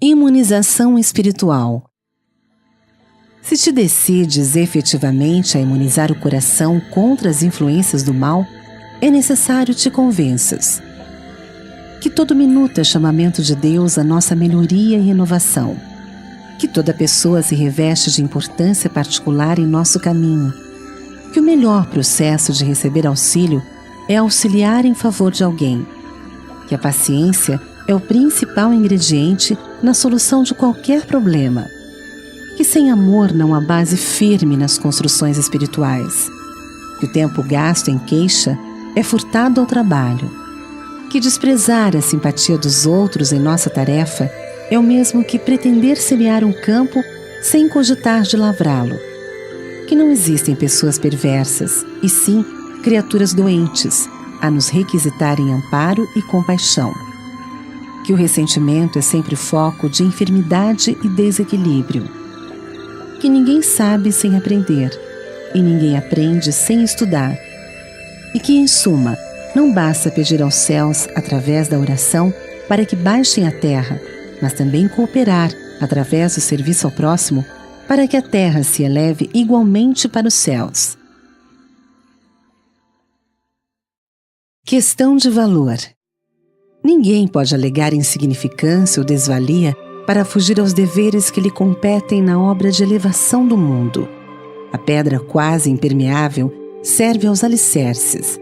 Imunização espiritual. Se te decides efetivamente a imunizar o coração contra as influências do mal, é necessário te convenças que todo minuto é chamamento de Deus à nossa melhoria e renovação, que toda pessoa se reveste de importância particular em nosso caminho, que o melhor processo de receber auxílio é auxiliar em favor de alguém, que a paciência é o principal ingrediente na solução de qualquer problema, que sem amor não há base firme nas construções espirituais, que o tempo gasto em queixa é furtado ao trabalho, que desprezar a simpatia dos outros em nossa tarefa é o mesmo que pretender semear um campo sem cogitar de lavrá-lo, que não existem pessoas perversas, e sim criaturas doentes, a nos requisitarem amparo e compaixão, que o ressentimento é sempre foco de enfermidade e desequilíbrio, que ninguém sabe sem aprender e ninguém aprende sem estudar, e que, em suma, não basta pedir aos céus, através da oração, para que baixem a terra, mas também cooperar, através do serviço ao próximo, para que a terra se eleve igualmente para os céus. Questão de valor. Ninguém pode alegar insignificância ou desvalia para fugir aos deveres que lhe competem na obra de elevação do mundo. A pedra quase impermeável serve aos alicerces.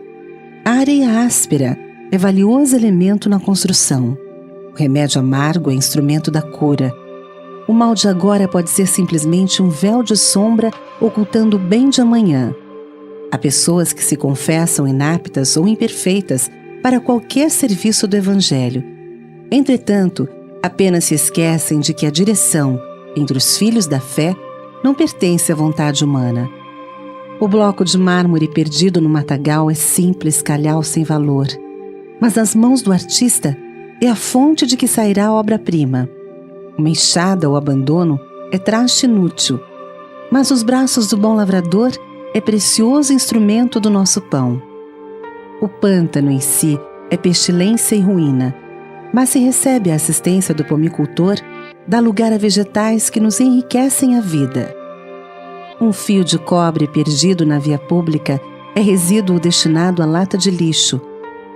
A areia áspera é valioso elemento na construção. O remédio amargo é instrumento da cura. O mal de agora pode ser simplesmente um véu de sombra ocultando o bem de amanhã. Há pessoas que se confessam inaptas ou imperfeitas para qualquer serviço do Evangelho. Entretanto, apenas se esquecem de que a direção entre os filhos da fé não pertence à vontade humana. O bloco de mármore perdido no matagal é simples calhau sem valor, mas nas mãos do artista é a fonte de que sairá a obra-prima. Uma enxada ou abandono é traste inútil, mas nos braços do bom lavrador é precioso instrumento do nosso pão. O pântano em si é pestilência e ruína, mas se recebe a assistência do pomicultor, dá lugar a vegetais que nos enriquecem a vida. Um fio de cobre perdido na via pública é resíduo destinado à lata de lixo,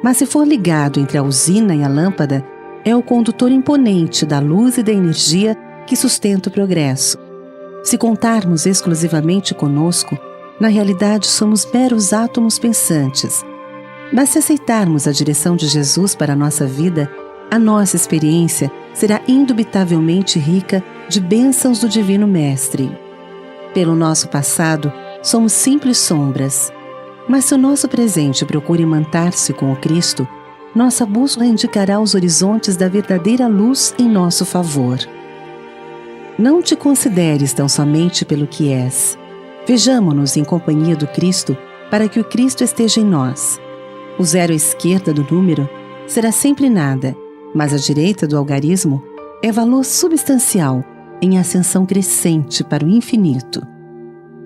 mas se for ligado entre a usina e a lâmpada, é o condutor imponente da luz e da energia que sustenta o progresso. Se contarmos exclusivamente conosco, na realidade somos meros átomos pensantes. Mas se aceitarmos a direção de Jesus para a nossa vida, a nossa experiência será indubitavelmente rica de bênçãos do Divino Mestre. Pelo nosso passado, somos simples sombras. Mas se o nosso presente procura imantar-se com o Cristo, nossa bússola indicará os horizontes da verdadeira luz em nosso favor. Não te consideres tão somente pelo que és. Vejamo-nos em companhia do Cristo para que o Cristo esteja em nós. O zero à esquerda do número será sempre nada, mas à direita do algarismo é valor substancial em ascensão crescente para o infinito.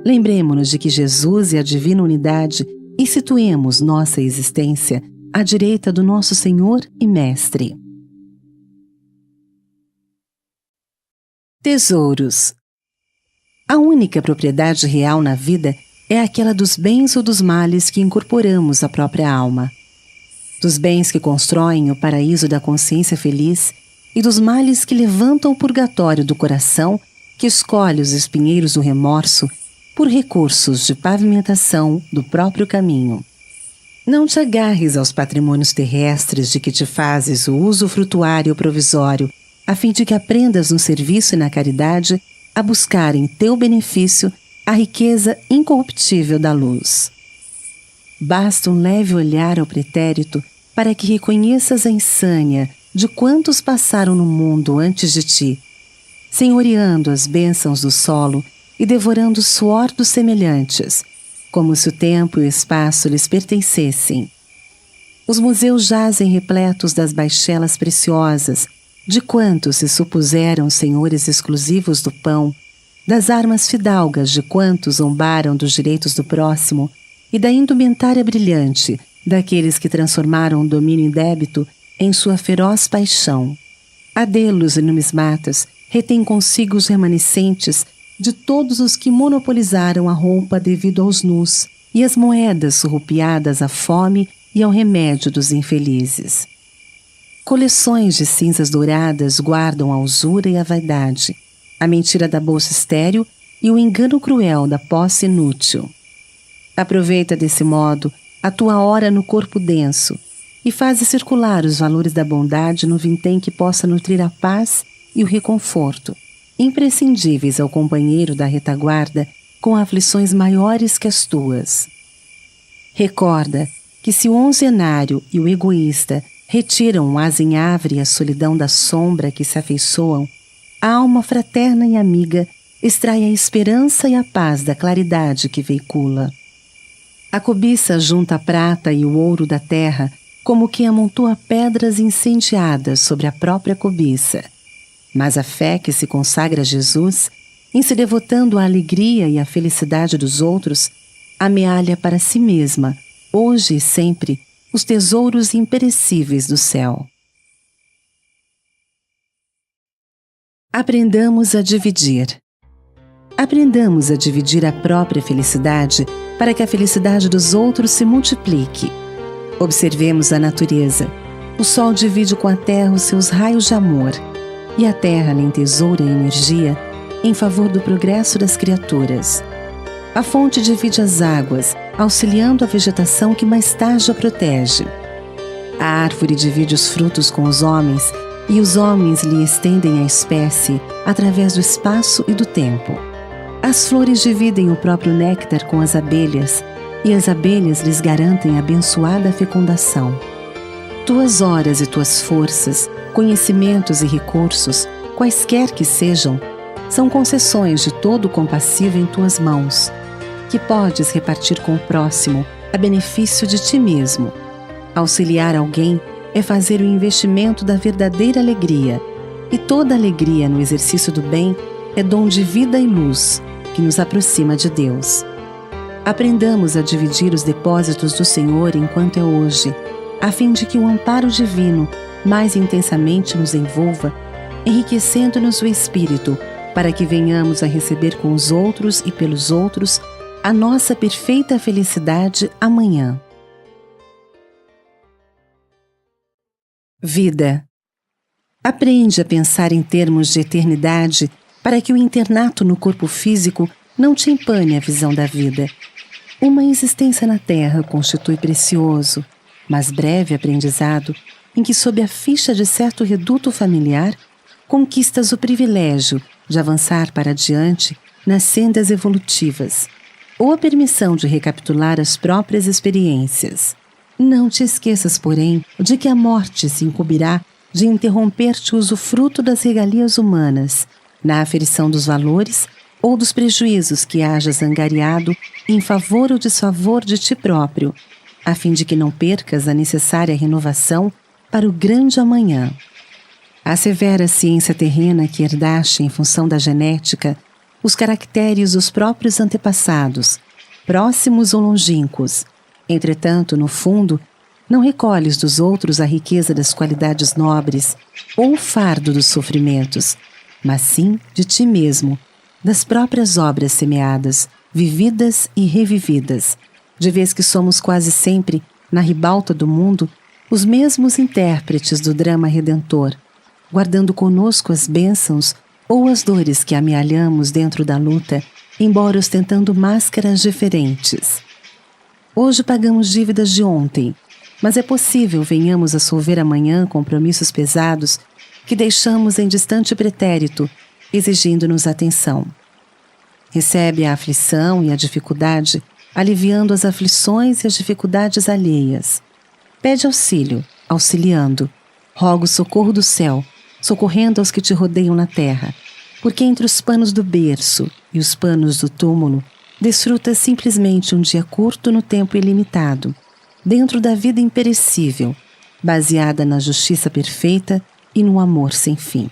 Lembremo-nos de que Jesus é a divina unidade e situemos nossa existência à direita do nosso Senhor e Mestre. Tesouros. A única propriedade real na vida é aquela dos bens ou dos males que incorporamos à própria alma. Dos bens que constroem o paraíso da consciência feliz e dos males que levantam o purgatório do coração que escolhe os espinheiros do remorso por recursos de pavimentação do próprio caminho. Não te agarres aos patrimônios terrestres de que te fazes o uso frutuário provisório, a fim de que aprendas no serviço e na caridade a buscar em teu benefício a riqueza incorruptível da luz. Basta um leve olhar ao pretérito para que reconheças a insânia de quantos passaram no mundo antes de ti, senhoreando as bênçãos do solo e devorando o suor dos semelhantes, como se o tempo e o espaço lhes pertencessem. Os museus jazem repletos das baixelas preciosas de quantos se supuseram senhores exclusivos do pão, das armas fidalgas de quantos zombaram dos direitos do próximo e da indumentária brilhante daqueles que transformaram o domínio indébito em sua feroz paixão. Adelos e numismatas retêm consigo os remanescentes de todos os que monopolizaram a roupa devido aos nus e as moedas surrupiadas à fome e ao remédio dos infelizes. Coleções de cinzas douradas guardam a usura e a vaidade, a mentira da bolsa estéril e o engano cruel da posse inútil. Aproveita desse modo a tua hora no corpo denso e faze circular os valores da bondade no vintém que possa nutrir a paz e o reconforto, imprescindíveis ao companheiro da retaguarda com aflições maiores que as tuas. Recorda que se o onzenário e o egoísta retiram o azinhavre e a solidão da sombra que se afeiçoam, a alma fraterna e amiga extrai a esperança e a paz da claridade que veicula. A cobiça junta a prata e o ouro da terra, como quem amontoa pedras incendiadas sobre a própria cobiça. Mas a fé que se consagra a Jesus, em se devotando à alegria e à felicidade dos outros, amealha para si mesma, hoje e sempre, os tesouros imperecíveis do céu. Aprendamos a dividir. Aprendamos a dividir a própria felicidade para que a felicidade dos outros se multiplique. Observemos a natureza. O sol divide com a terra os seus raios de amor, e a terra lhe entesoura energia em favor do progresso das criaturas. A fonte divide as águas, auxiliando a vegetação que mais tarde a protege. A árvore divide os frutos com os homens, e os homens lhe estendem a espécie através do espaço e do tempo. As flores dividem o próprio néctar com as abelhas, e as abelhas lhes garantem abençoada fecundação. Tuas horas e tuas forças, conhecimentos e recursos, quaisquer que sejam, são concessões de todo compassivo em tuas mãos, que podes repartir com o próximo a benefício de ti mesmo. Auxiliar alguém é fazer o investimento da verdadeira alegria, e toda alegria no exercício do bem é dom de vida e luz, que nos aproxima de Deus. Aprendamos a dividir os depósitos do Senhor enquanto é hoje, a fim de que o amparo divino mais intensamente nos envolva, enriquecendo-nos o espírito, para que venhamos a receber com os outros e pelos outros a nossa perfeita felicidade amanhã. Vida. Aprende a pensar em termos de eternidade para que o internato no corpo físico não te empane a visão da vida. Uma existência na Terra constitui precioso, mas breve aprendizado em que, sob a ficha de certo reduto familiar, conquistas o privilégio de avançar para adiante nas sendas evolutivas, ou a permissão de recapitular as próprias experiências. Não te esqueças, porém, de que a morte se incumbirá de interromper-te o usufruto das regalias humanas, na aferição dos valores ou dos prejuízos que hajas angariado em favor ou desfavor de ti próprio, a fim de que não percas a necessária renovação para o grande amanhã. A severa ciência terrena que herdaste em função da genética, os caracteres dos próprios antepassados, próximos ou longínquos. Entretanto, no fundo, não recolhes dos outros a riqueza das qualidades nobres ou o fardo dos sofrimentos, mas sim de ti mesmo, das próprias obras semeadas, vividas e revividas, de vez que somos quase sempre, na ribalta do mundo, os mesmos intérpretes do drama redentor, guardando conosco as bênçãos ou as dores que amealhamos dentro da luta, embora ostentando máscaras diferentes. Hoje pagamos dívidas de ontem, mas é possível venhamos a solver amanhã compromissos pesados que deixamos em distante pretérito, exigindo-nos atenção. Recebe a aflição e a dificuldade, aliviando as aflições e as dificuldades alheias. Pede auxílio, auxiliando. Roga o socorro do céu, socorrendo aos que te rodeiam na terra, porque entre os panos do berço e os panos do túmulo, desfrutas simplesmente um dia curto no tempo ilimitado, dentro da vida imperecível, baseada na justiça perfeita e no amor sem fim.